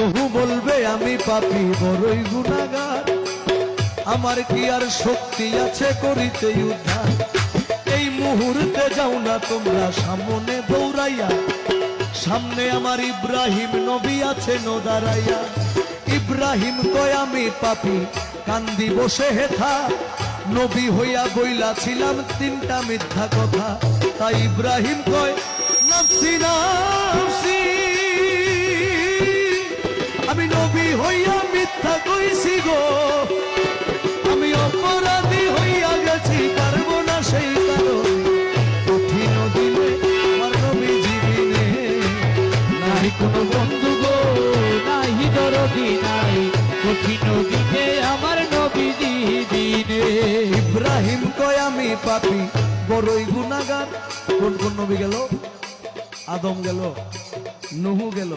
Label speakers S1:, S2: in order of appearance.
S1: নুহু বলবে আমি পাপী বড়ই গুনাহগার, আমার কি আর শক্তি আছে করিতে উদ্ধার। এই মুহূর্তে যাও না তোমরা সামনে দৌড়াইয়া, সামনে আমার ইব্রাহিম নবী আছে দাঁড়াইয়া। ইব্রাহিম কয় আমি পাপী কান্দি বসে হেথা, নবী হইয়া বইলাছিলাম তিনটা মিথ্যা কথা। তাই ইব্রাহিম কয় নাফসি নাফসি, আমি নবী হইয়া মিথ্যা কইছি গো, আমি অপরাধী হইয়া গেছি, পারবো না সেই কারণে কঠিন দিনে আমার নবী জীবনে নাই কোনো বন্ধু গো, নাই দরদি নাই কঠিন দিনে আমার নবী জীবনে। ইব্রাহিম কয় আমি পাপী বড়ই গুনাহগার। কোন কোন নবী গেল? আদম গেল, নুহু গেল,